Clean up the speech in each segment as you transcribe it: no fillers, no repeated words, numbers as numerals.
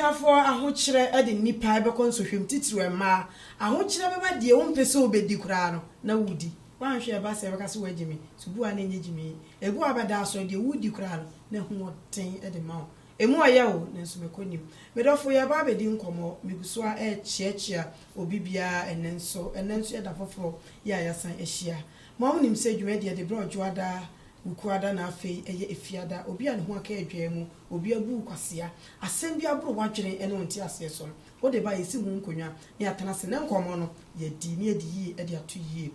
abusuafo ahokyere e de nipa be konsohwem titiri ma ahokyere be ba de wo mpese obedi kura no na wudi wanhwe ba se be kase wagimi subu a na nyegimi egu abada so de wudi kura no na hu oten e de ma emu aye wo nenso mekonim medofo ye ba bedi nkomo meguso a e chiachia obibia enenso e da foforo ya yasan ehia mo nim se dwuma de brojo ada ukuada na afei eye efiada obi a ne ho aka adwamu obi abu kwasea asem bi abro wadwene ene onti ase so wo de ba yesi hu nkonwa ne atana se ne nkomo no ye di ne edi yi e de ato yi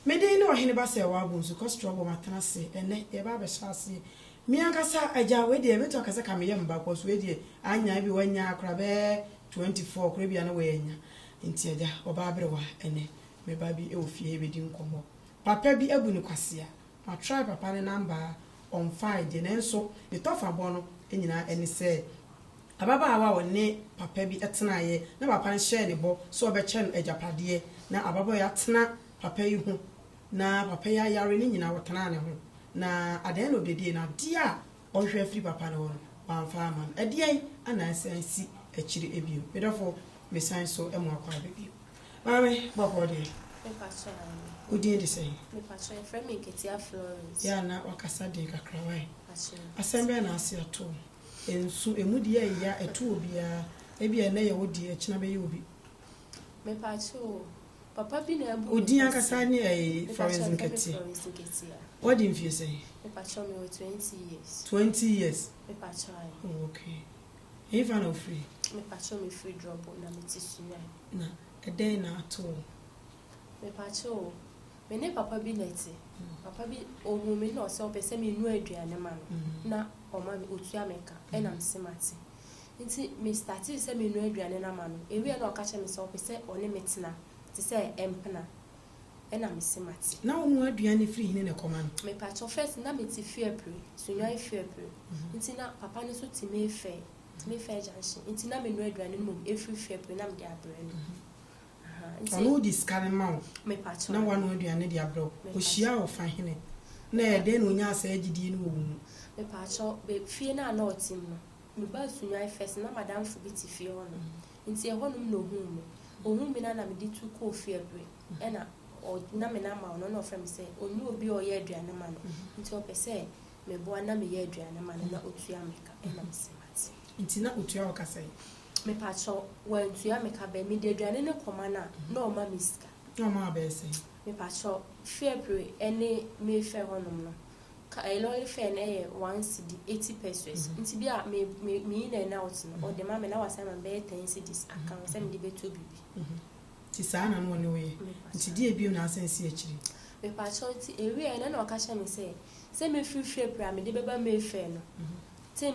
mede ne ohene ba se wa bunsu ko struggle matana se ene e ba be hyase mi ankasa aja we de meto akasa ka me yem ba ko so we de anya bi wanya akra be 24 kra bia na we anya nti aja oba abrewa ene me ba bi e ofie be di nkomo papa bi abu ne kwasea I try papa ne number on Friday nenso the tofa bono enyina eni se ababa awa woni papa bi etena ye na papa share ne bo so obeche ejapade na ababa ya tena papa yi hu na papa ya yare ni nyina wotena ne ho na at the end of the day na dia ohwe free papa no wan farmer e dia ana sensi echiri ebio therefore me sign so emu akwa bebio mame boko de Udi de say. Me pacho e friend me Ketia Florence. Ya na wakasa de kakra wai. Asembe na ase ato. Ensu emudi ya etu obia ebia na ye wodi e kina be ye obi. Me pacho papa bi na abu. Udi akasa ni e Florence Ketia. What do you say? Me pacho me 20 years. 20 years. Me pacho. Oh, okay. If I no free. Me pacho me free drop na me tisunya. Na e den na ato. Me pacho me ne papa bi leti papa bi ohu me no se opese me nu aduane ma no na o ma me otu ameka e na msemati nti me started se me nu aduane na ma no ewi na o ka che me se opese one metena ti se empna e na msemati na o nu aduane free hine ne koma no me pacho first na me ti fie pre so nwa fie pre nti na papa ne so ti me fe junction nti na me nu aduane no mo efri fie pre na me de abre no Ono discard ma me pacho na wanu aduane de abro ohia ofa hene na e de no nya asa agidie no owu me pacho be fie na na otim no me ba sunwa first na madam fu biti fie ho no nti e ho no no hu mi na me di tu ko fie bre e na o na me na ma no no frem say onu obi o ye aduane ma no nti o pese me bo na me ye aduane ma no na otu ameka e na msemati nti na otu a okasai me pacho when to ya make be me de aduane ne koma na na o ma miska no ma be say me pacho February any me fe honom no ka elo fe na ye 1 cedi 80 pesos nti bia me in na out no o de ma me na wasa ma be 10 cedis account se me de be to bibi ti sa na no ne we nti die bio na asensi akiri me pacho ti ewi na na o ka sha me se me free February me de be ba me fe no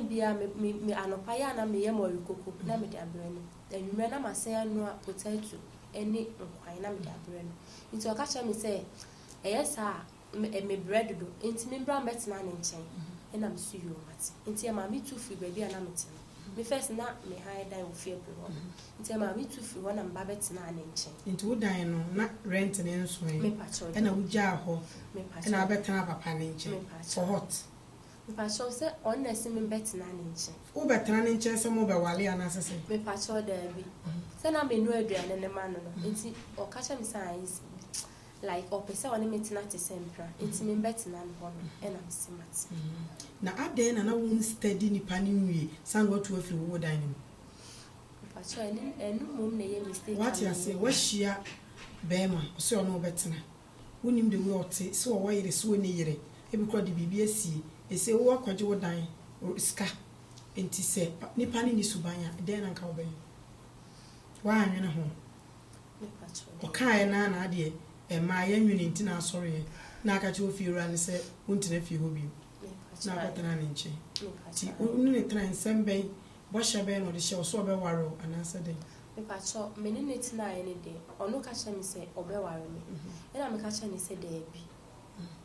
bia me anopa ya na me ye mo rikoko na me de abre no enwure na masaya no potato eni nkwan na me de abre no nti o ka cha me say sa me bread do nti me bra metna ne nchen e na me su yo mate nti ma me tu free baby na me tin me first na me high die of fear bro nti ma me tu free na mba betna ne nchen nti wo dan no na rent ne nso me pacho e na wo gya ho me pacho e na betna papa ne nchen for hot me pacho se on na se me betna ne nchen wo betna ne nchen se mo be wale ana se me pacho da bi se na me nu aduane ne ma no nti o ka cha me science like opese one metina te sempra nti me betna ne ho no e na msimati na aden na wo steady nipa ni nwie san go to afiri wo dan ni me pacho enu mom na ye mistake what you say wo hia bema so ono betna wonim de wo ote se wo yire se wo ne yire e bi kro de bibi asie ese wo akwaje wo dan ska enti se nipa ni subanya den na nka wo ben wa anwene ho me pacho o kai na ade e ma ya nwene nti na asore na aka che ofiura ne se wontina fi ho bi na akotana ne nche ti unu ne tran semben bo shabe no de she so be waro anasa den me pacho me ne tina ye ne de onu ka che me se obe waro me e na me ka che ne se de bi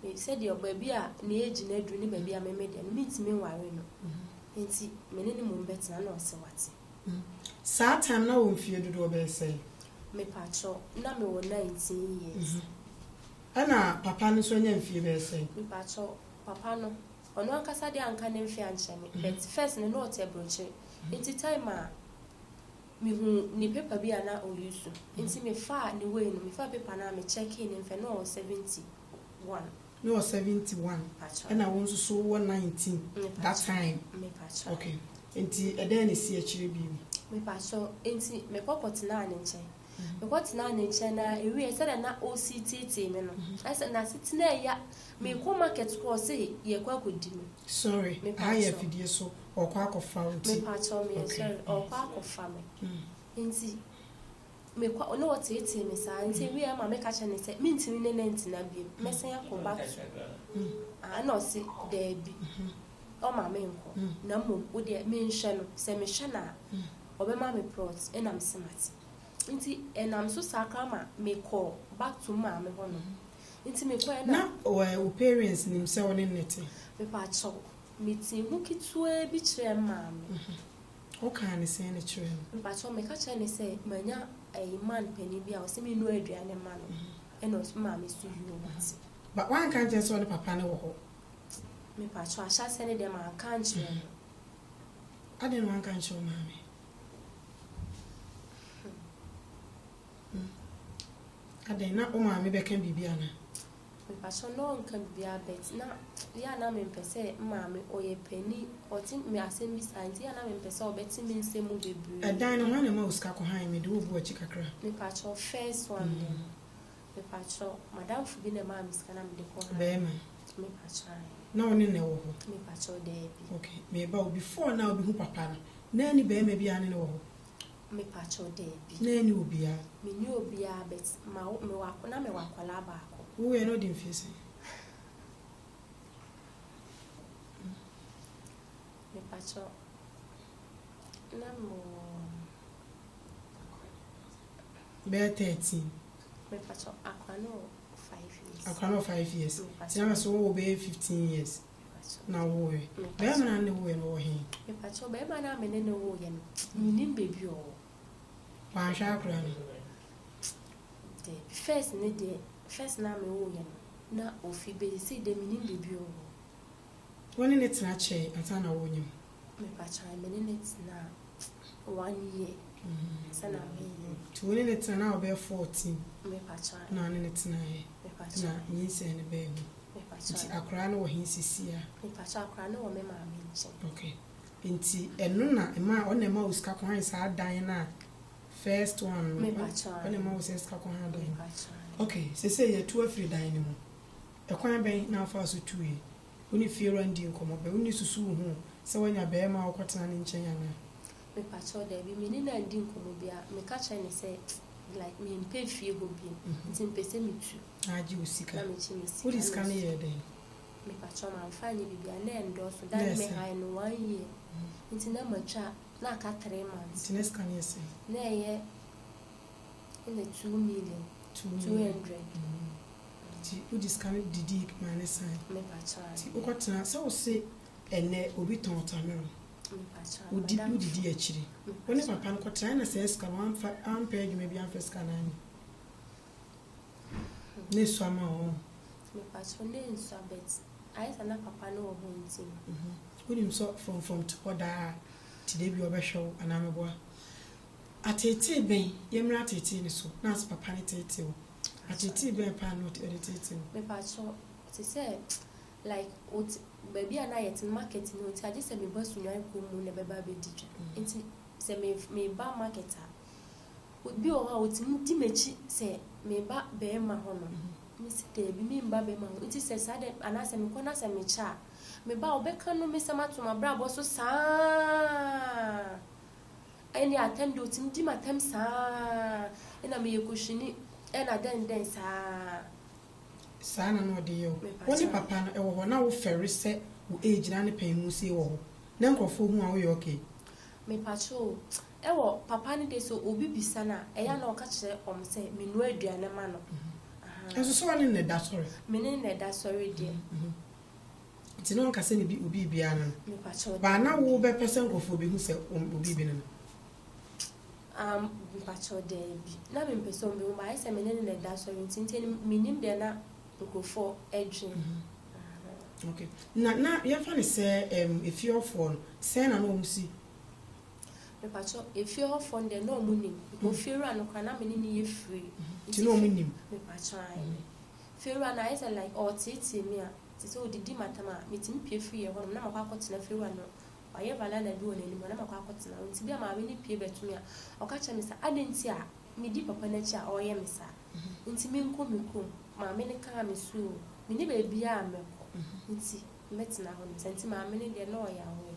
me se de oba bi a na eji na adu ne ba bi a me de no meet me waro no enti me ne mo betina na o se wate sa time na wo mfie dodo be say me pacho na me wo 19 years ana papa no so nya mfie be say me pacho papa no ono akasa de anka ne mfie anche me but first ne no te broche enti time a me who ni paper be an or use. And see me far the way, no, me far paper now, me check in and for no 71. No, 71. And I want to show 119 that time. Me patch. Okay. And then is here, me patch. And me papa to 9 inch. Me what 9 inch and I said na OCT me no. I said na sit na ya me ko market ko say ye kwa ko di me. Sorry. I have video so or kwa ko found. Me patch me sorry or kwa ko fa me. Nti me kwa no what it me sa nti we am make catch ne say me ntimi ne ntina bi me sen akoba. Na o si there bi. O ma me nko na mom wo de me nhwe no se me hwe na obema me plots and I'm smart. Nti and I'm so sakama me call back to ma me hono. Nti me kwa na o parents nim se woni nete. Me pa cho meeting hu kitue bi kire ma me. O kan se ne kire. Me pa cho me ka kire ne se manya man pani bi a o se me no aduane ma no. And o ma me so you want. But one can't just want papa ne wo ho. Me pa cho asha se ne dem a kan kire. I didn't want kan show mama. Ade na o ma me be kan bibia na me paso no nkan bibia bet na ya na me pese ma me oye pani o tin me asem bi santi ya na me pese o beti me nsem bebre edan no na ma uska ko han me de wo bu achi kakra me paso first one me paso madam fu bi na ma mi ska na me de ko be ma me paso na oni na wo ho me paso de bi okay me ba before now bi hu papa no na ni be ma bi ane wo ho me pacho de bi na ni obia me ni obia bet ma me wa na me wa kwala ba ko wo e no di mfisi me pacho na mo be 13 me pacho akwano 5 years akwano 5 years tina so wo be 15 years na wo e be ma na ne wo e no wo he me pacho be ma na me ne wo ye no minim baby o wa sha akra ni de first ne de first na me wo ye no na ofi be si de minim baby o woni ne tina che anta na wo nyim me pacho me ne tina 1 year sana me to woni ne tina na be 14 me pacho na ne tina e me pacho na yin se ne be me pacho nti akra na wo hin sisia me pacho akra na wo me ma me nche okay nti enu na ema ona ema uska ko han sa dan na first one me pacho ona ema uska ko han me dan pacho okay se ye tu afri dan ni mu e kwan ben na afa so tuye oni fiero ndi nkomo be oni susu hu se wanya be ma okotena ne nchen ya na me pacho de bi me ni na ndi nkomo bia me ka che ne se like me mpe fie ho bi nti mpe se me tu aji usika na me chi me si what is can ye den me pacho ma mfa ni bibia na endo so dan me high no 1 year nti na matwa na ka 3 months nti next can ye say na ye in the 2 million 200 nti what is can didi man sign me pacho nti okotena se wo se ene obi ton tamero me pacho udidi achiri woni papa nko try na say ska wan fa am page maybe am fa ska na ni ne so ama o me pacho ne nso bet ai sana papa no wo nti woni so from to order today bi obehwe anamebo atete ben yemra atete ni so na so papa ne tete o atete ben pa no tete o me pacho ti say like ot baby ana yet market no ti age se me ba sunwan ko mu ne beba be didwa nti se me ba marketer bi o ha oti di mechi se me ba be ma ho no mi si de bi mi ba be ma ho nti se sa de ana se me ko na se me cha me ba obeka no me se matuma bra bo so sa any attend oti di matem sa ina me yekushini ena den sa sana no de yo woni papa no e wo na wo fere se wo age na ne pan mu se wo na nkrofo hu a wo ye okay me pacho e wo papa ne de so obi bisa na e ya na o ka kire om se me nu aduane ma no enso so woni ne da sorry me ne da sorry de ti no nka se ne bi obi bia no me pacho ba na wo be pese nkrofo bi hu se obi bi no me pacho de bi na me pese obi ma se me ne da sorry tintin minim de na nkrofo edwin okay na ya fa ne se if your phone say na no musi me pacho if you have fun there no money go fear and no kana me ni free ti no money me pacho fear and I say like oh titi me a so didi matama metim pie free e ho na makwa akotena fear no waye bala na bi woni ni na makwa akotena nti bia ma me ni pie betumi a okacha me sa adenti a me di papa na chi a oye me sa nti me nko me kom ma me ne ka me su me ni ba bia me ko nti metina ho nti ma me ne de no ya ho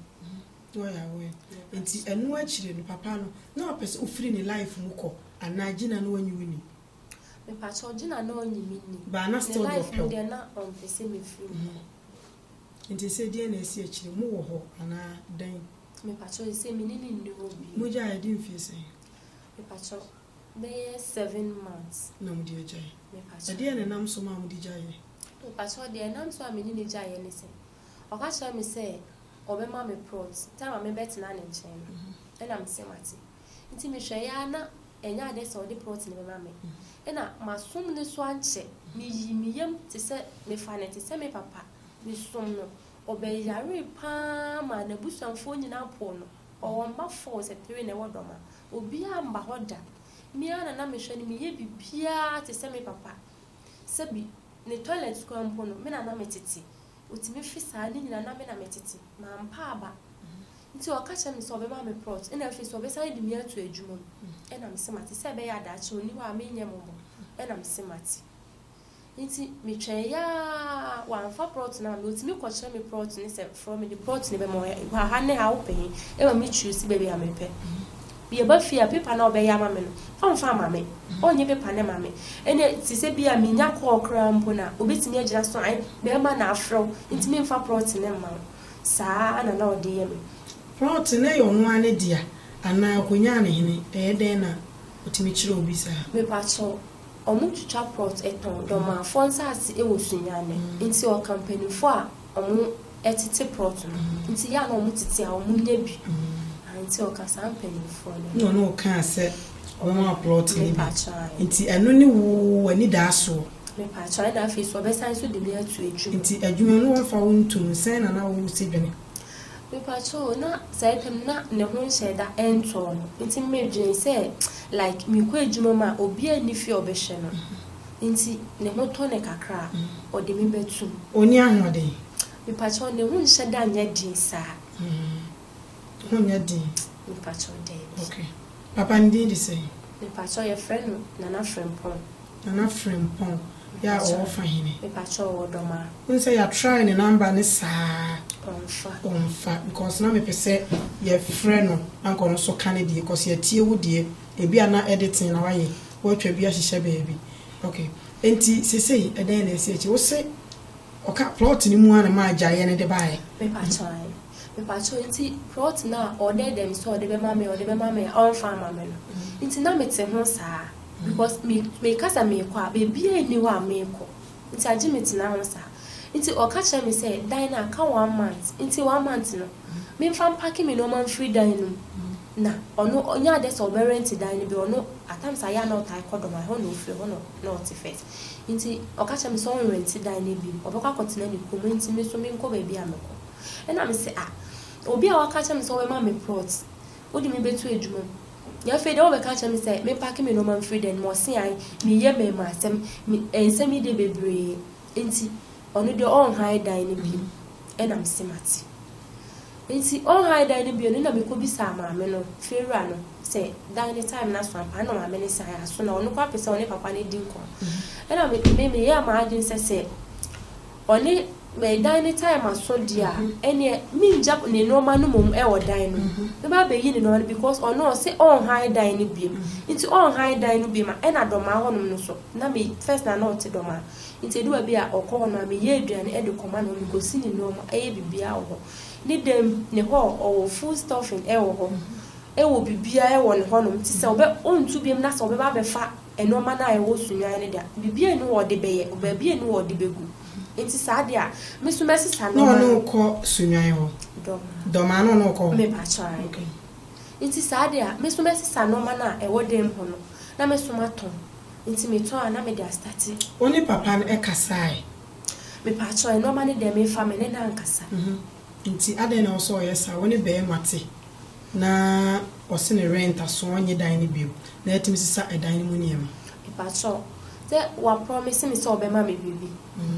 nti enu achire no papa no na opese ofiri ni life mu ko anagina no wanyi wini me pacho gina no onyi mini ba na still life do de na on pese me free nti se die na esi achire mu wo ho ana dan me pacho se me ni ndi obi mu ja ya di mfie se me pacho be 7 months na mu di ja me pacho die na nam so ma mu di ja ye me pacho de nam so a me ni ja ye ni se okacha me se obema me prot time me bet na ne nchen ena me se mati nti me hwe ya na enya ade so de prot ne be ma me ena masom ne so anche me yi me yam te se me fa ne te se me papa me som no obe yare pa ma na busanfo nyina po no o mba fo se 3 na wodoma obi amba hoda me ana na me hwe ne me ye bibia te se me papa se bi ne toilet ko ampo no me na me tete utimi fisa ni nyina na me na metiti ma mpa aba nti o ka che me so be ma me prot ena fi so be sai di mi atu adwuma ena me semati se be ya da che oni wa me nyem mo ena me semati nti me twen ya wa mfa prot na me utimi ko che me prot ni se from me the prot ni be mo ha ha ne ha open e ma me choose be ya me pe ye ba fi a paper na obe ya ma me no fa ma me onye paper ne ma me ene ti se bia me nya ko okra mpo na obetimi agira so ai be ma na afro ntimi mfa prot ne ma saa na ode ye me prot ne yo no ane dia ana akonya ne hene e den na otimi kire obi saa me pa cho omu chucha prot eton do ma fon saasi e wo sunyane nti o company fo a omu etete prot no nti ya na omu tete a omu nya bi nti o ka sampeni fo no no ka se obema plot ni nti eno ni wo ani da so me pa cha da fi so be san so de me atu eju nti adwuma no wo fa wontum sen na wo si dwene me pa cho na saitem na ne ho nhyɛ da ento no nti me dwen se like me ko adwuma ma obi ani fi obehye no nti ne ho to ne kakra o de me betu oni ahode me pa cho ne ho nhyɛ da nya din sa nya din me pa cho de okay papa ndi di say me pa cho ye friend nana friend pon ya o fa hine me pa cho wo do ma unse ya try ne number ne saa onfa because na me pese ye friend no anko no so kan die because ye tie wo die e bia na editing na waye wo twa bia hihye baby okay enti sesei eden na esi echi wo se oka plot ni mu ana ma agyaye ne de bae me pa cho enti plot na order dem so de be ma me on farm ma me no enti na me te ho saa because me kasa me kwa be bia ni wa me ko enti agi me tina ho saa enti oka che me say dan na ka 1 month enti 1 month no me fam packing me no man free dan no na ono onya de so be rent dan ni be ono atams aya na otai kodoma ho no free ho no not first enti oka che me so rent dan ni bi obeka kotena ni ko enti me so me nko ba bia me ko ena me say obi a waka che me so we ma me plot odi me betu adwuma ya fe de obeka che me say me packing me no man free dan mo se ai me ye me ma sem ensem de bebre enti ono de on high dan ni bi ena me semati enti on high dan ni bi no na me ko bi sa ma me no fera no say dan ni time na so ampa no ma me ni sa ya so na ono kwa pesa oni papa ni din ko ena me ya ma adin say oni me dan ni time aso dia ene mi njap ne normal no mum e wo dan no me ba be yi ni no because ono say on high dan ni bi nti on high dan ni bi ma ena do ma honom no so na me first na not do ma nti do bi a okọ na me ye aduane e de koma no me go si ni normal e bibia wo ni dem ne ho o full stuffing e wo ho e wo bibia e wo ne honom ti se obe ontu biem na se obe ba be fa e normal na e wo sunwan ne dia bibia ni wo de beye oba bia ni wo de begu enti saade a me so mesisa no ko sunwan ho do ma no ko me pa cha okay enti saade a me so mesisa normal na e wo dem ho no na me so maton enti me to na me dia start oni papa no e kasai me pa cha normal ne dem me family na nkasa nti ade na so yesa woni be mate na ɔse ne rent aso ɔnyɛ dan no bio na ɛtumi sisa ɛdan no mu nneɛma Pacho sɛ wa promise me sɛ ɔbɛma me bibi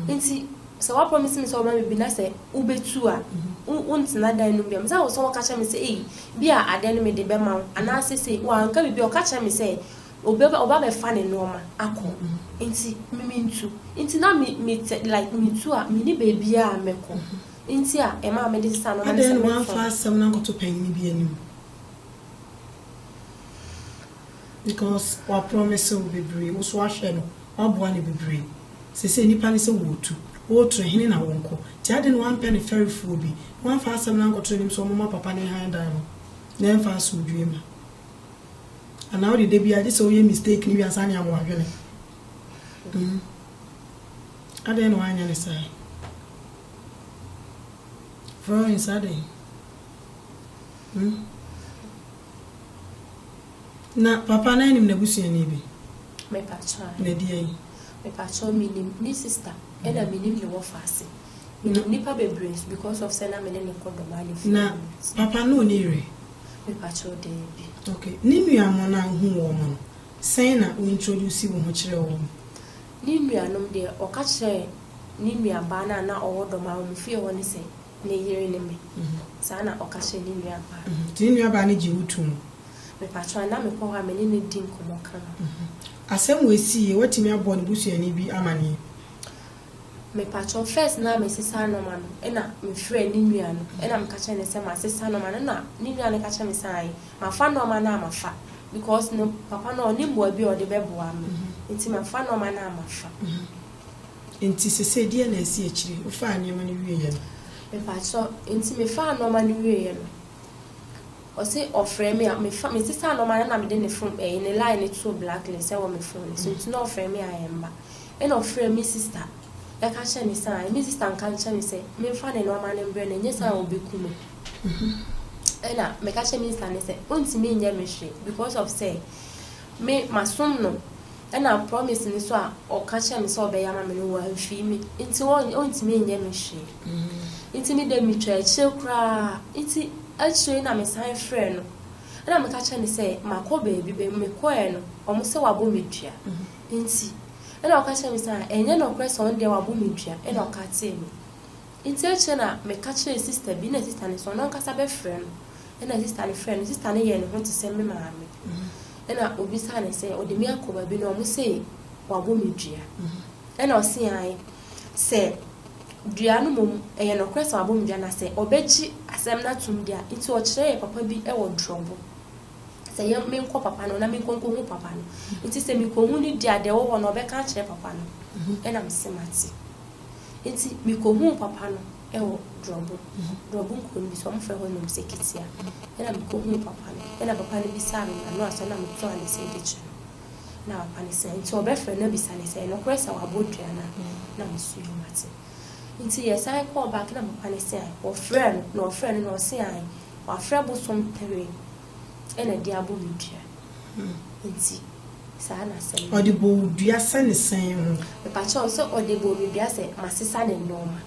nti sɛ wa promise me sɛ ɔbɛma me bibi na sɛ wobɛtu a wontena dan no bia me sɛ wo sɛ wɔka kyerɛ me sɛ ei bi a adan no me de bɛma wo anaasɛ sɛ wanka bibi ɔka kyerɛ me sɛ ɔba bɛfa ne nneɛma akɔ nti mentu nti na me like metu a meni baabi a mɛkɔ nti a ɛma me de sisa no ma ne sɛ adan no wamfa asɛm na nkɔto panyin bi anim because wa promise wo bebree wo so ahwɛ no waboa ne bebree sese nipa ne sɛ wotu hene na wonko ti ade no wampɛ ne fɛrefuo bi wamfa asɛm na nkɔto nim so ɔmoma papa ne han dan no na ɛmfa so due ma ana wo de bia gye sɛ woyɛ mistake ni bi ansa ne amoa hwene ade no wanya ne sai Florence ade na papa na nim na busuani bi me pacho na di ayi me pacho minim ni sister ena minim ne wo fase minim nipa bebree because of sena me ne kondomale fi na papa no ni re me pacho de bi okay ni nua mo na hu wo mo no sen na we introduce wo ho kire wo ni nua nom de o ka kire ni nua ba na owo do ma wo fi wo ne se ne yire ne me sa na o ka kire ni nua ba ti nua ba ne ji wutum me pacho na me ko ha me ne din komo kan asem we si ye watimi abo ne busuani bi amane me pacho first na me sisa no ma no ena me frɛ ni nua no ena me ka kire ne se ma sisa no ma no na ni nua ne ka kire me sai ma fa no ma na ma fa because no papa no ni mbo bi o de beboa me nti ma fa no ma na ma fa nti sese die na esi akire wo fa anyema ne wie ye no me pacho nti me fa no ma ne wie ye no o se offer me me sisa no ma na me de ne phone ne line to blacklist e wo me phone so nti no offer me ayemba e no offer me sister e ka kire me sai me sister kan kire me say me fa ne no ma ne mbre ne nyesa obeku me ena me ka kire me sister ne say onti me nya me hwe because of say me masom no ena promise ni so a o ka kire me say obeya ma me no wa hwi me nti onti me nya me hwe nti me de me twa kire kra nti actually na me sign friend no na me ka kire ni say makọ baby be me ko e no omo se wabo medua nti na o ka kire mi say enye no question de wabo medua e na o ka tie mi nti actually na me ka kire sister bi na sister ni so no ka sabe friend no na sister ni ye ne ho te se me ma me na obi sa ne say o de mi akọ bi na omo se wabo medua na o se ai se dua no mom eye no kwesa wabo medua na se obeji asem na tum dia nti o kire papa bi e wo drobo se ye me nko papa no na me nko hu papa no nti se me ko hu ni dia de wo no be ka kire papa no e na me se mati nti me ko hu papa no e wo drobo nko ni so mfre ho no se kitia e na me ko hu papa no e na papa no bi sa me no asa na me to ane se de chi na papa ni se nti obefre na bi sa ne se no kwesa wabo dua na me su yo mati nti yes I call back na papa ne se o friend no se ai wa frɛ bo som tere ena dia bo medua nti sa na se o de bo dua sa ne sen ho me pa cho so o de bo medua se masesa ne noma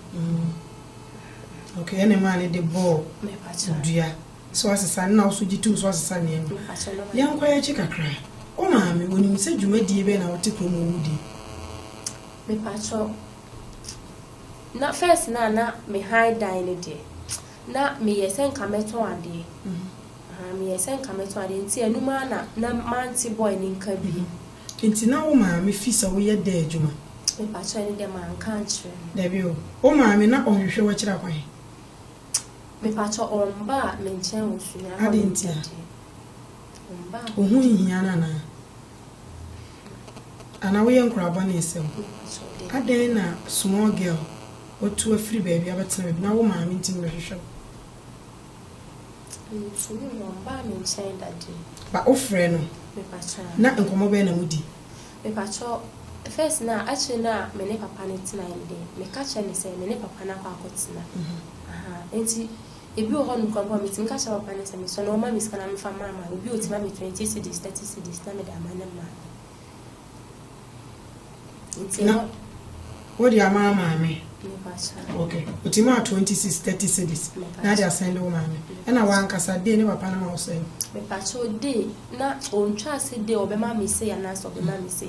okay ene ma ne de bo me pa cho dua so asesa na so jitu so asesa ne me pa cho no yan kwaya chi kakra o ma me woni se dwumadie be na wote kromo wudi me pa cho na first na me hide dine de na me yesen kameto ade me yesen kameto ade nti enuma na manti boy ni nka bi nti na wo ma me fi sa wo ye da adwuma me pa cho ni de man kan kire da bi o ma me na ohwehwe wo kira kwan me pa cho omba me nchen wo sunya ade nti a omba ohun hia na ana wo ye nkraba na esem ade na small girl otu afiri baby abatena na wo ma me ntim rehwehwe sunu omba me nchen dade ba ofre no me pa cho na nkomo be na mudi me pa cho first na actually na me ne papa ne tina inde me ka che ne se me ne papa na kwa akotina enti ebi o honu kwa me tin ka che papa ne se me so no ma mi skana me fa mama obi o tima me 20 cedis 30 cedis na me da ma na ma enti What the mama me? mepacha Okay. Utima 26 30 cities. Na they send wo mama. And I want kasa dey ne papa na wo say. mepacha ode na ontwa se de obema me say ana so obema me say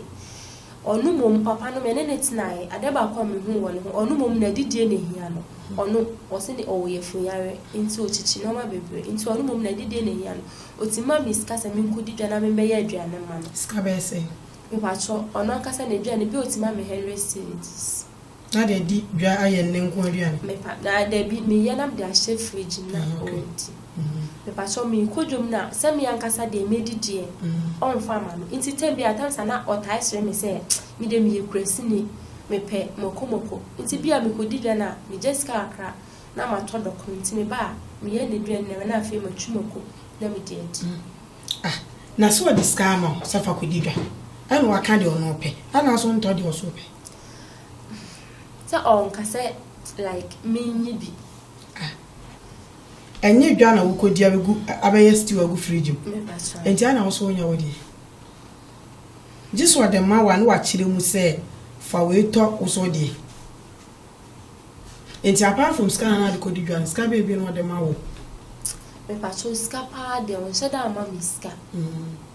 onu mom papa no me ne tinae ade ba kwa me hu wo ne ho onu mom na didie ne hia no onu o se de o ye funyare nti o chichi no ma bebre nti onu mom na didie ne hia no otima me ska se me nkodi dwa na me be ye aduane ma no Ska be say. mepacha onu akasa na aduane bi otima me Henry Series Na de di dwa aye ne nko aduane. mepa na de bi me ye na de a fridge na onti mepacha me kodwom na se me ankasa de medidie on farmer no nti tembi atansa na otai sere me se me de me yekrasi ni mepe mokomoko nti bia me kodi dwa na me Jessica akra na ma to document me ba me ye ne dwa na na afi ma twumoko na me de enti Na so the scam safa kodi dwa. Ana waka de ono pe. Ana so nto de oso pe. so on kase like me nyi bi Enye dwa na wo kodi abegu abaye stew agu fridge. mepacha Enti ana wo so onya wo de. Jiso de ma wa na wa kire mu se fa we to wo so de. Enti apart from scan na de kodi dwa, scan be no de ma wo. mepacha ska pa de on sheda ama me ska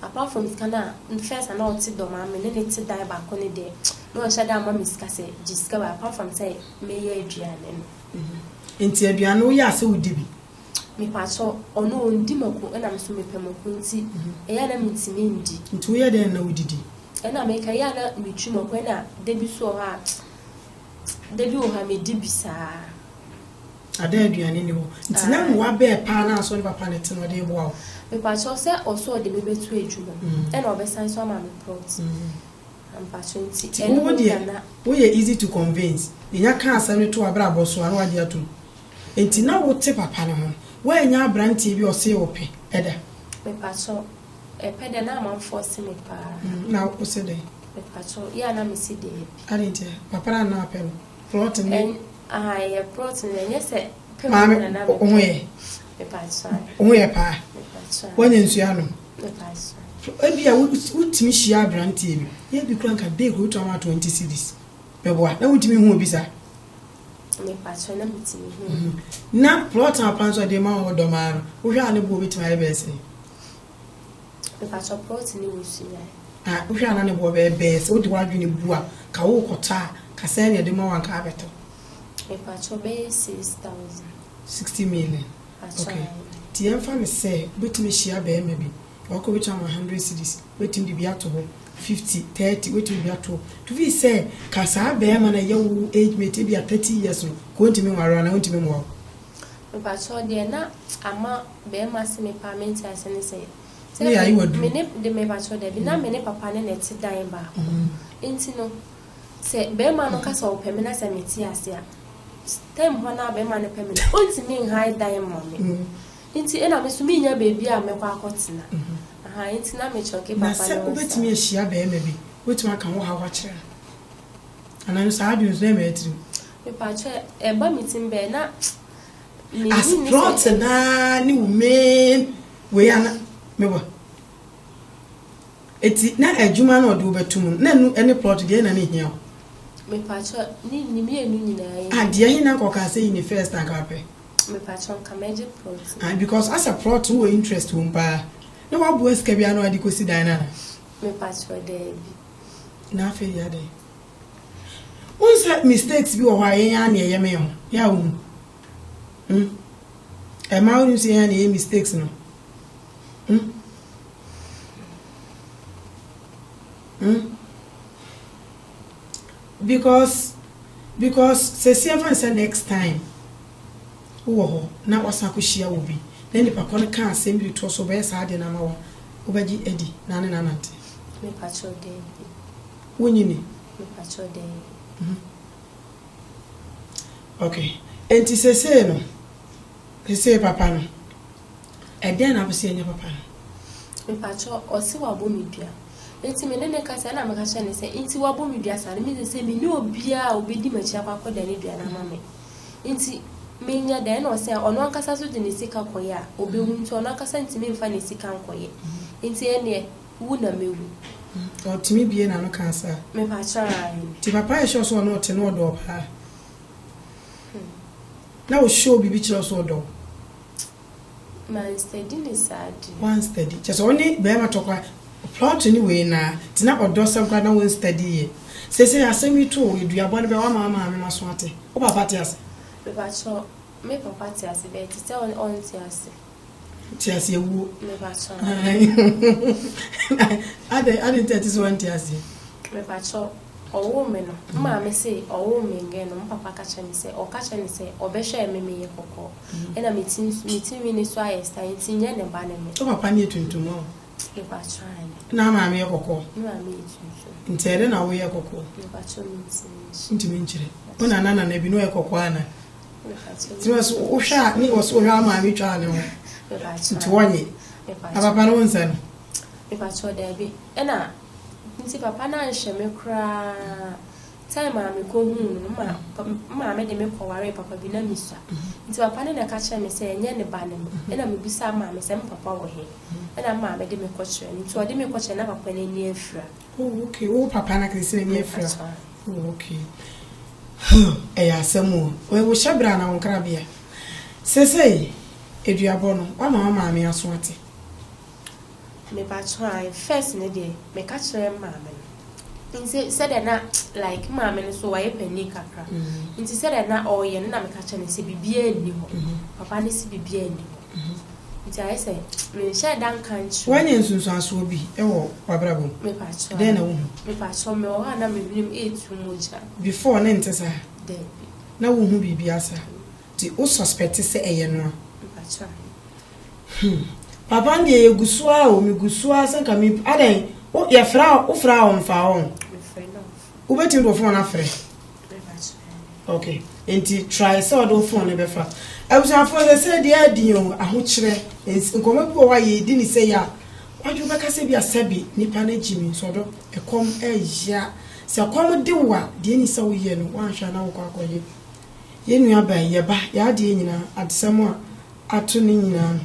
apart from ska na first na oti do ma me ne ti dai ba ko ne de no sheda ama me ska se jiska ba apart from say me ye aduane no Enti aduane wo ya se wo di bi. mepacha ono ndi mako na me so mepe mako nti eya na mitimi ndi Nti wo ya de na wo didi. na me ka ya na mitwi mako na debi so ha debi o ha me dibisa Ada aduane ni wo. Nti na mo wa be pa na so ne papa ne te no de bo awo. mepacha se oso de bebetu adwuma na obesan so ama me plot mepacha nti Ti wo de wo ye easy to convince. Nya ka asem ne to abra boso anu ade ato. Enti na wo te papa ne ho. Wo nya abrantie bi o se wo pe. Eda. mepacha pede na am force me pa Na wo se de. mepacha ya na me si de Ade nti papa na apel. Plot ni. en ai plot ne nyese Mame na o ye. mepacha O ye pa. mepacha Wonya nsuya no. mepacha Ebia wutimi hia abrantie bi. Ye bi kura nka dey go to ama 20 cities. Beboa. Na wutimi hu obi sa. mepacha na mitimi hu Na plot and panso de ma wo do ma no wo hwa ne bo bitima e be se mepacha plot ni wo su ya wo hwa na ne bo be se wo de wadwene bu a ka wo kota ka se ne de ma wan ka beto mepacha be 6,000 60 million. Okay. Ti en fa me se bitimi hia be ma bi o ko bitima 100 cities wetim de bi ato ho 50 30 wetim bi ato to be say ka sa be ma na ye wo age mate bi 30 years no ko ntimi nwaro na ntimi nwo mepacha de na ama be ma se me payment asene se Me ayi wadu. me ne de mepacha de bi na me ne papa ne net dan ba enti no se be ma no ka sa o peme na se me ti ase a time ho na be ma ne peme no ntimi high dan ma me enti ena me so me nya baby a me kwa akotena aha enti na me choke na papa se no obetimi ahia be ma bi wetim aka wo ha wa kire ana no sa adwens na me atiri mepacha ba meeting be na me as ni plot na ni women we ana mebo eti na adwuma na odo betum na nu any plot de na ne hia mepacha ni me enu nyina ye ade hi na koka say ni first and kape mepacha ka meje plot because as a plot wo interest wo mpa na wa bo eska bia na ade ko si dan na mepacha de bi na fe ya de unse mistakes bi wo ha yen ya na ye me ho ya wo e ma wo say ya na mistakes no because say say next time wo na wasako hia wo bi na ni papa no kan asem bi to so be sa de na ma wo obaji edi na ne nanante mepacha de bi wonyini mepacha de okay enti say no say papa no e den na be say nya papa no mepacha osi wa bo midua enti me ne ka say na me ka che ne say enti wa bo midua sa me say me ni obia obedi machi akwa da ne dua na mame enti menya da na ose ono ankasa so de ne sika koye a obehu nti ono ankasa ntimi mfa ne sika nkoye enti ene wu na mewu O timi bie na no kansa. Me pa try. Ti papa e show so no te no do pa. Na o show bibi kire so do. Man steady ni sad. One steady. Just only be ma tokwa. Plot ni we na. Ti na odo sam kwa na one steady ye. Sese asemi to eduabo ne be wa mama me maso ate. O papa te ase. Me pa try. Me papa te ase be ti tell on te ase. Ti ase ewu. Me pa try. Ade te so one ti ase. Me pa try. Owo me no. Ma me say owo me nge no papa ka che me say o ka che me say obehwe me ye kokko. E na meeting we ni so ayesta nti nye ne ba ne me. O papa ni tuntum o. Me pa try. Na ma me ye kokko. Me ma me tuntum. Nti ere na wo ye kokko. Me pa try me Nti me nchire. O na na bi no ye kokko ana. Me pa try. Ti was o hwa ni was o hwa ma me twa ne ho. Me pa try. Nti wonye. Me pa Papa no nsa no. Me pa try there be. E na nti papa na nhye me kra time a me ko hu ma me de me ko ware papa bi na misua nti papa ne na ka kire me say enye ne ba ne me e na me bisa ma me say papa wo he e na ma me de me ko kire nti o de me ko kire na papa ne ni afira. Oh okay. O papa na krise ni afira. Oh okay. Ya asemo. O wo hyabra na wonkra bia. Sesei eduabo no wa ma me aso ate. Me pa try first ne de me ka kire ma me nti said na like ma me so wa ye pani kakra nti said na o ye na me ka kire ne se bibia ni ho papa ne se bibia ni ho nti I say me share dan country Wanye nsunsu aso bi e wo wabrabo. me pa try Den na wo hu. me pa try me o ha na me binim etu moja Before na ntesa de na wo hu bibi asa. Ti o suspect se eye no. me pa try Papa ndiye yegusua o migusua sanka mi adan o ye fra o fra on fa on. me friend of Wo betim do phone afre. me pa try Okay. Enti try say o do phone ne be fa. Abusa phone say dey adin o ahokire. Nkoma bi o wa ye di ni say ya. Waju be ka se bi asabi nipa na jimi so do ekom eya. Se kom de wa de ni say wo ye no wan hwa na wo kwa akoye. Ye nua ba ye ba ya de nyina adesam a ato ni nyina.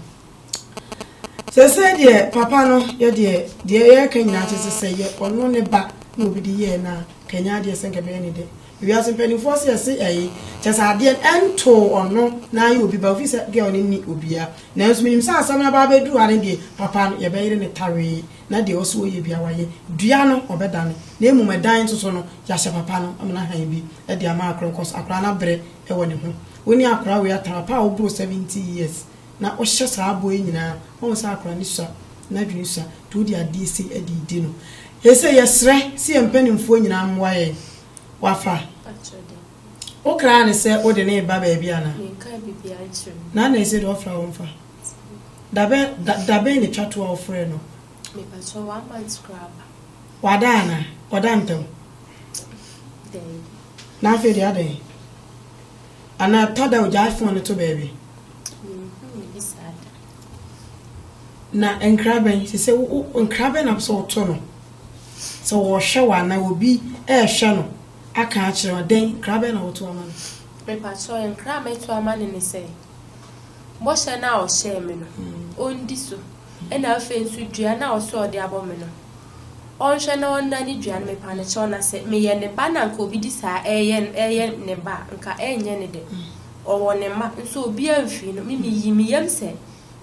Sese de papa no ye de ye ka nyina tese se ye ono ne ba na obi de ye na kanya de senke be ni de we are simply force ye se ayi tese ade ento ono na ye obi ba office girl ni obia na nso minim sa asam na ba be du ane de papa no ye be yire ne tare na de oso ye bia waye dua no obeda no na emum edan so no ya hye papa no amna han bi e de ama akron kos akra na bre e woni ho woni akra we atara pa obro 70 years na o hye sa abo nyina o sa akra ni so na dwuni so to di ade si adi di no yese yesre si empanimfo nyina amwa ye wafa actually o kra ne se o de ne ba ba bia na me ka bibia nchiri na na ese do fra won fa dabe ne twato a ofre no me pa try 1 month scrub wadana wadantam de na fe de ade ana tada o ja phone to baby me sad na enkraben se enkraben abso to no so wo hwe wa na obi e hwe no aka a kire den enkraben na wo to ama no me pa try enkra me to ama ne say mo hye na o hye me no ondi so e na afa nsu dua na o so de abo me no on hye na on na ni dua me pa na che na say me ye ne ba na nka obi di sa eye ne ba nka enye ne de o wo ne ma nso obi amfi no me yi me yem say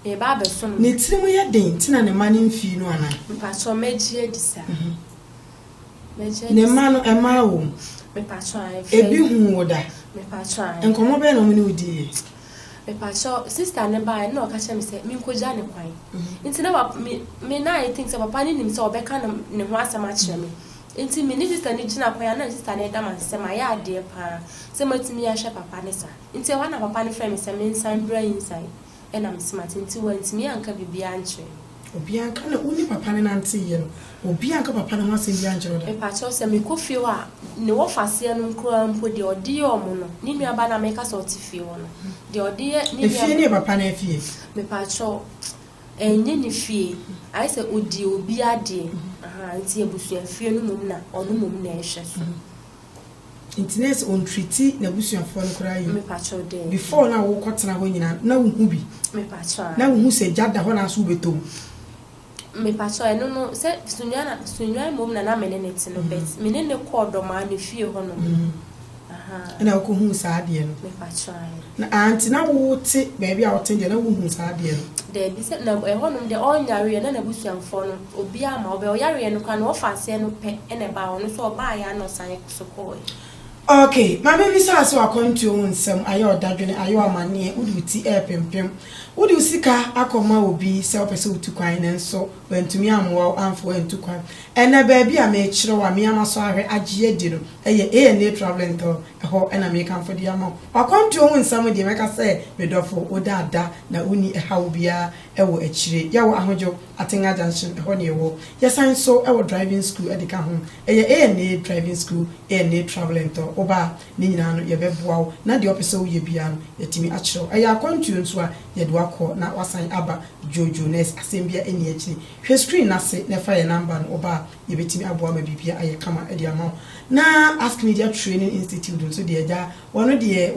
me ba be so no ne tirimu ye den tina ne mani mfi no ana me pa try meji edi sa meji ne ma no e ma wo me pa try ebi hu wo da me pa try enkomo be no me odi me pa try sister ne ba na o ka che me say me nkoja ne kwan nti na me na I think say papa ni nim say obeka ne ho asama kire me nti me ni sister ni gina kwan na sister ne da man say ma ya ade pa say matimi ya hwe papa ne sa nti wa na papa ne frɛ me say me nsan bra inside e na me smart nti wa ntimi anka bibia anche obi anka na uni papa ne nante ye no obi anka papa ne ho asem bia anche no da me pa try say me ko fie wa ne wo fase no nkura mpo de odi omo no ni nua ba na me ka so ti fie wo no de odi ni efie ne papa na efie me pa try enye ni fie I say odi obi ade nti ebusu afie no mum na ono mum na ehwe so internet on treaty na busuafo no kura yi me pa try de before na wo kotena ho nyina na wo hu bi me pa try na wo hu se jada ho na so betom me pacho eno no se sunya mom na menene no bet menene call do ma ne fie ho no na ko hu sa ade no me pacho na anti na wo te baby a wo te na wo hu sa ade no de bi se na e ho no de onyare na busuamfo no obi ama obe oyare no kwa na ofase no pe ene ba ho no so oba ya no san so ko okay mama mi sa so akontu on nsem ayo dadwene ayo amane uduti pempem udu sika akoma obi se opese utukwan ne nso wantumi amwo amfo antukwan ena ba bia me kire wa me amaso ahwe agye di no eye ne traveling to ho ena me kan fodi ama akontu on nsem de meka se medofo odada na uni hawo bia ewo akire yawo ahojo atenga junction ho ne ewo yesan so ewo driving school edika ho eye ne driving school ne traveling to oba ni nyina no ye beboa wo na de opese wo ye bia no yetimi akire eye akontu nso a ye do akọ na wasan aba jojo nes asembia eni akire hwe screen na se na fa ye number no oba ye betimi aboa ma bibia aye kama e de ama na Ask Media Training Institute nso de eja wono de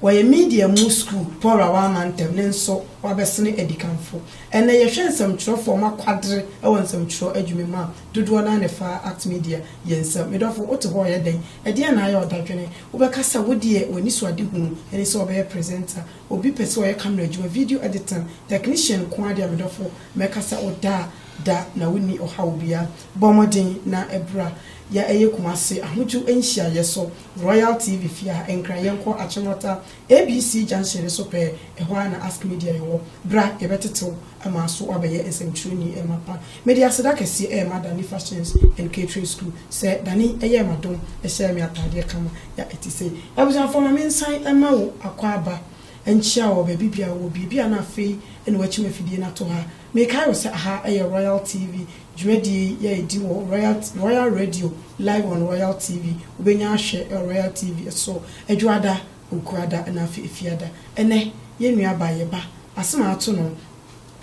woye media mu school Paul Awamantem ne nso wabesene edikanfo ene ye hwe nsem tro form akwadre e won nsem tro adwuma ma dodo na ne fa Act Media ye nsem medofo oto ho ye den e de na aye odadwene wobekasa wodie woni so ade hu ene so obe presenter obi pese oye camera adwuma video editor technician ko ade medofo mekasa oda da na woni ohawbia bomodin na ebra ya eye kumase ahoju enhia yeso Royal TV fia enkrayenko achemota ABC junction so pe ehwa na Ask Media yo bra ebeteto amaso abeye esentruni emapa media sedaka si madani fashions and catering school se dani eye madom ehia me atade kama ya etise abuja for me nsan emawo akwaba enchia wo be bibia wo bibia na afei ene wachi mafidie na to ha me kai wo se ha Royal TV Jwedi ye di wo Royal Radio live on Royal TV ubenya ahwe Royal TV so adwada okuada na afiada ene ye nua ba ye ba asema ato no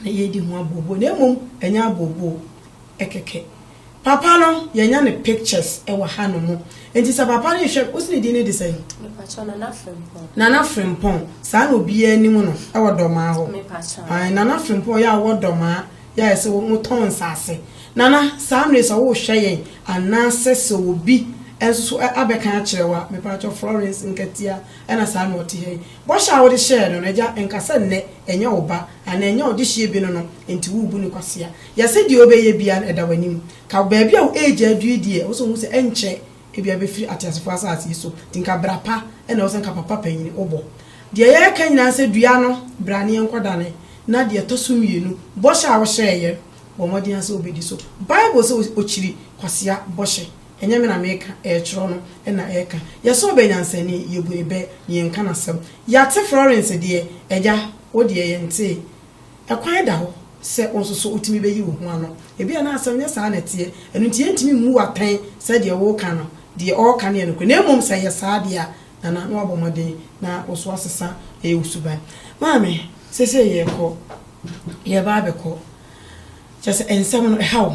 na ye di ho abobo na emom enya abobo ekeke papa no ye nya ne pictures e wa ha no mo enti sa papa no hwe osini di ne de sai me pacho Nana Frimpong sa na obi anim no e wo doma ho me pacho Nana Frimpong ya wo doma ya ese wo ton sase Nana samre so wo hwe yen anase so obi enso abeka akirewa me pacho Florence nkatia ena sa na oti he bo sha wo de share no eja enkasa nne enye oba ana enye odi hie bi no enti wu bu ni kwasea ya se di obeye bia eda wanim ka ba bia wo age aduidie wo so hu se enche ebia be free atiasefo asase so tinka brapa ena wo se nka papa panyini obo de ye ka nyina se dua no brane enkodane na de toso mienu bo sha wo share ye wo modi ase obedi so Bible so ochiri kwasea boshe enye me na meka chro no na eka ye so benyansani ye buebe ye nka na sem ya te Florence de eja wo de ye nte ekwan da ho se onso so otimi beyi wo ho ano ebia na asem nya sa na tie enu tie ntimi mu watan se de wo ka no de o ka ne no ko na mom se ye sa de a na no abomode na oso asesa e usuban mame se ye ko ye ba be ko just ensem no how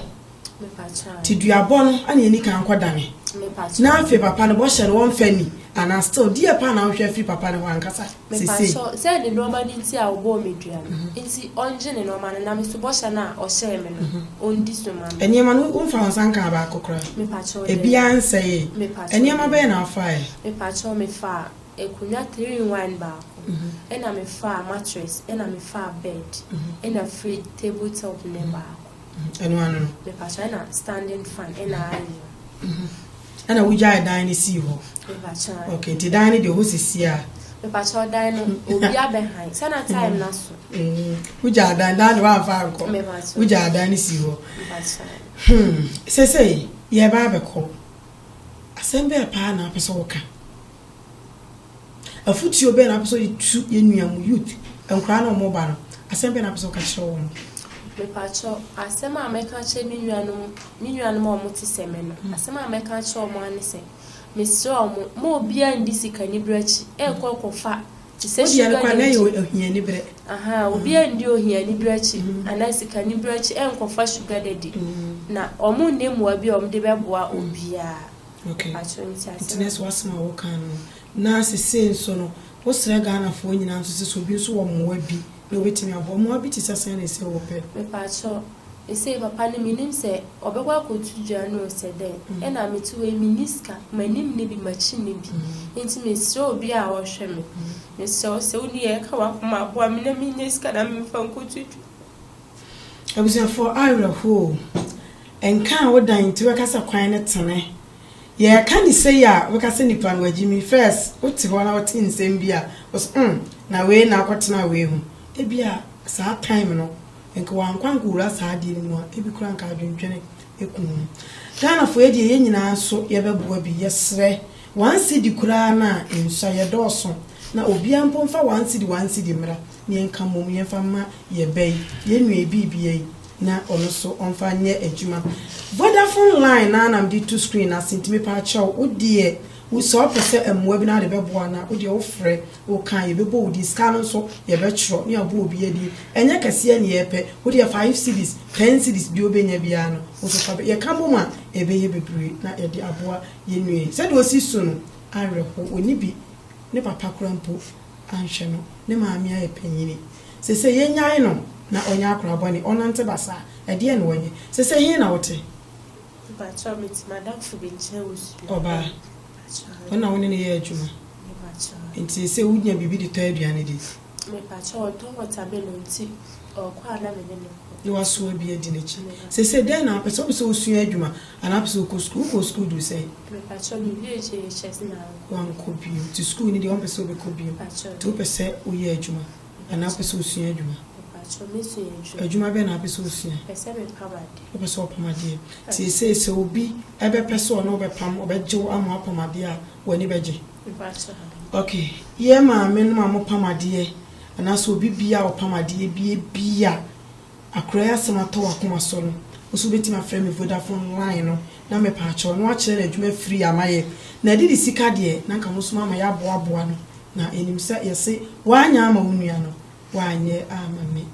me pacho ti duabo no ani ni kan kodane me pacho na afi papa no bo hye no won fani ana still dear pa na hwe afi papa no wankasa me pacho say the normal nti a obo medua nti onje ne normal na me so bo hye na o hye me no ondi so ma enema no umfa wansanka ba kokora me pacho ebia nseye enema be na afa me pacho me fa ekunya 3-in-1 ba ena me fa mattress ena me fa bed ena free table top ne ba eno anu me pacho ena standing fan ena ayo ana wuja dan ni si ho me pacho okay ti dan ni de ho sisi a me pacho dan no obi abehan sana time na so wuja dan wa fa ko me pacho wuja dan ni si ho me pacho say ye ba be ko asembe pa na pese woka afuti obe na pese tu ye nuamu youth enkra na mo ba no asembe na pese woka kire wo me pacho asema ameka che ni nuanom o muti seme no asema ameka che o mo ane se me so mo bia ndi sika ni brachi e kokofa ti se sugar kwa na ye ohia ni bre obi ndi ohia ni brachi ana sika ni brachi e kofa sugar daddy na omo nemu abi om de beboa obia okay pacho nti asema itines wasma wo kan na sese nso no wo sra Ghana fo nyina nso se so bi nso wo mo abi na obetimi abo mo abi ti sase na ese wo pe me pacho say papa ne minim say obekwa kotu dwa no say den e na metu we miniska manim ne bi machi ne bi enti me so obi a wo hwe me me so se uni e ka wa koma aboa me na miniska na me fa kotu abusia for ira ho enka wo dan ti we kasa kwan ne tene ye ka ni say ya we kasa nipa no agimi first wo ti ho na wo ti nsem bi a was na we na akotena we hu e bia saa time no enka wankwankura saa di mu a ebi kura nka adwendwene ekunu Ghana fo edi ye nyina so ye beboa bi yesre wansi di kura na enso ye doso na obi ampo mfa wansi di mra ne enka mom ye mfa ma ye bei ye nu ebibie na ono so onfa nye adwuma Vodafone line na nam di to screen na sentime pa chaw odie wo so pese emwa bi na de beboa na odie wo frɛ wo kan ye bebo wo di scan so ye be chro ne abo obi edi enye kase ne ye pe odie 5 cedis 10 cedis bi obenya bia no wo so fa ye kan bom a ebe ye bebre na ye de aboa ye nue se de osi so no areho oni bi ne papa krampo anhwe no ne maami aye panyini se ye nyae no na onya akra boni onante basa ede ne wonye se hin na wote ba cha me ti madam fu be nche osu oba ona woni ne ye adwuma enti se wunya bibi di to aduane di me pa cha o to watermelon ti o kwa na me ne ni waso bi edi nechi se den na pese obi so osu adwuma ana pese ko school do say me pa cha me bi eche chese na wan ko bi ti school ni di on pese obi ko bi to pese oye adwuma ana pese osu adwuma adwuma be na pese osu pese me pamade pese opamade ti se obi ebe pese ono obe pam obeje amu apamade a wani beje okay ye ma me no amu pamade ana so obi bia opamade bia akura asemato wakoma so no oso betima frɛ me Vodafone line no na me pa acho no akere na adwuma free amaye na di sika de na nka muso ma ya boaboa no na enim sɛ yɛse wanya ama wonua no wanye ama me